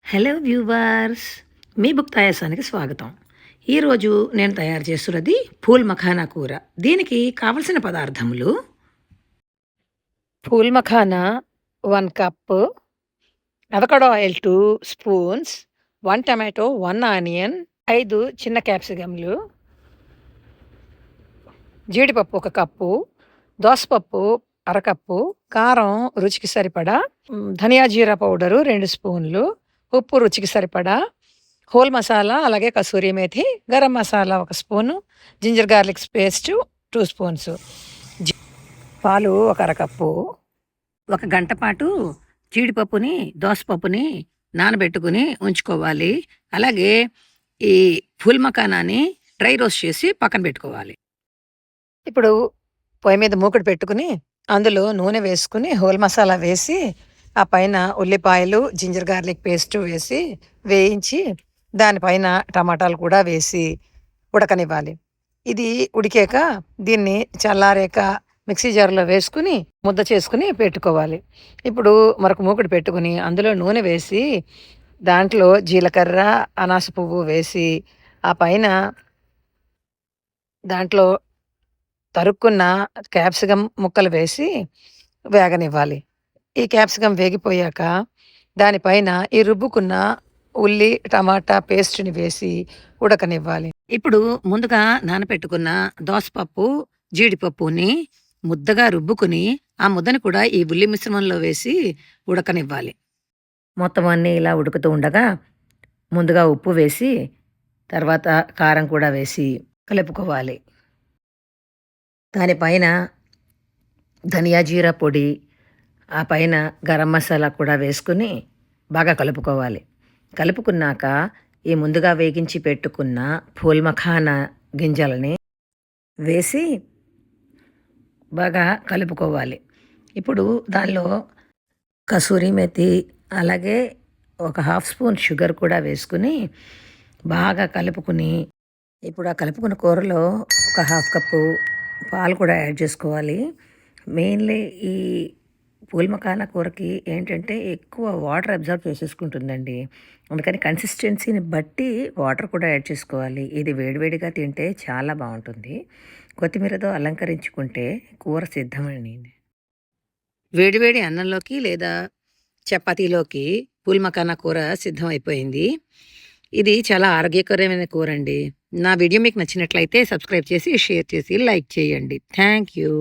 Hello viewers, మీ book తయాసానికి స్వాగతం. ఈరోజు నేను తయారు చేస్తున్నది పూల్ మఖానా కూర. దీనికి కావలసిన పదార్థములు: pool makhana 1 cup, avocado oil 2 spoons, 1 tomato, 1 onion, 5 చిన్న క్యాప్సికమ్లు, జీడిపప్పు 1 కప్పు, దోసపప్పు అరకప్పు, కారం రుచికి సరిపడా, ధనియా జీరా పౌడరు 2 స్పూన్లు, ఉప్పు రుచికి సరిపడా, హోల్ మసాలా, అలాగే kasuri methi, garam masala 1 spoon, ginger garlic paste 2 spoons, పాలు 1 అరకప్పు. 1 గంట పాటు జీడిపప్పుని దోసపప్పుని నానబెట్టుకుని ఉంచుకోవాలి. అలాగే ఈ ఫుల్ మకానాని డ్రై రోస్ట్ చేసి పక్కన పెట్టుకోవాలి. ఇప్పుడు పొయ్యి మీద మూకుడు పెట్టుకుని అందులో నూనె వేసుకుని హోల్ మసాలా వేసి, ఆ పైన ఉల్లిపాయలు, జింజర్ గార్లిక్ పేస్ట్ వేసి వేయించి, దానిపైన టమాటాలు కూడా వేసి ఉడకనివ్వాలి. ఇది ఉడికాక దీన్ని చల్లారాక మిక్సీ జార్లో వేసుకుని ముద్ద చేసుకుని పెట్టుకోవాలి. ఇప్పుడు మరొక మూకుడు పెట్టుకుని అందులో నూనె వేసి, దాంట్లో జీలకర్ర, అనాస పువ్వు వేసి, ఆ పైన దాంట్లో తరుక్కున్న క్యాప్సికం ముక్కలు వేసి వేగనివ్వాలి. ఈ క్యాప్సికం వేగిపోయాక దానిపైన ఈ రుబ్బుకున్న ఉల్లి, టమాటా పేస్ట్ని వేసి ఉడకనివ్వాలి. ఇప్పుడు ముందుగా నానపెట్టుకున్న దోసపప్పు, జీడిపప్పుని ముద్దగా రుబ్బుకుని ఆ ముద్దని కూడా ఈ ఉల్లి మిశ్రమంలో వేసి ఉడకనివ్వాలి. మొత్తం అన్నీ ఇలా ఉడుకుతూ ఉండగా ముందుగా ఉప్పు వేసి, తర్వాత కారం కూడా వేసి కలుపుకోవాలి. దానిపైన ధనియా జీరా పొడి, ఆ పైన గరం మసాలా కూడా వేసుకుని బాగా కలుపుకోవాలి. కలుపుకున్నాక ఈ ముందుగా వేగించి పెట్టుకున్న పూల్ మఖానా గింజలని వేసి బాగా కలుపుకోవాలి. ఇప్పుడు దానిలో కసూరి మేథి, అలాగే 1/2 స్పూన్ షుగర్ కూడా వేసుకుని బాగా కలుపుకుని, ఇప్పుడు ఆ కలుపుకున్న కూరలో 1/2 కప్పు పాలు కూడా యాడ్ చేసుకోవాలి. మెయిన్లీ ఈ పూల్ మఖానా కూరకి ఏంటంటే ఎక్కువ వాటర్ అబ్జర్వ్ చేసేసుకుంటుందండి. అందుకని కన్సిస్టెన్సీని బట్టి వాటర్ కూడా యాడ్ చేసుకోవాలి. ఇది వేడివేడిగా తింటే చాలా బాగుంటుంది. కొత్తిమీరతో అలంకరించుకుంటే కూర సిద్ధమండి. వేడివేడి అన్నంలోకి లేదా చపాతీలోకి పూల్ మఖానా కూర సిద్ధం అయిపోయింది. ఇది చాలా ఆరోగ్యకరమైన కూర అండి. నా వీడియో మీకు నచ్చినట్లయితే సబ్స్క్రైబ్ చేసి, షేర్ చేసి, లైక్ చేయండి. Thank you.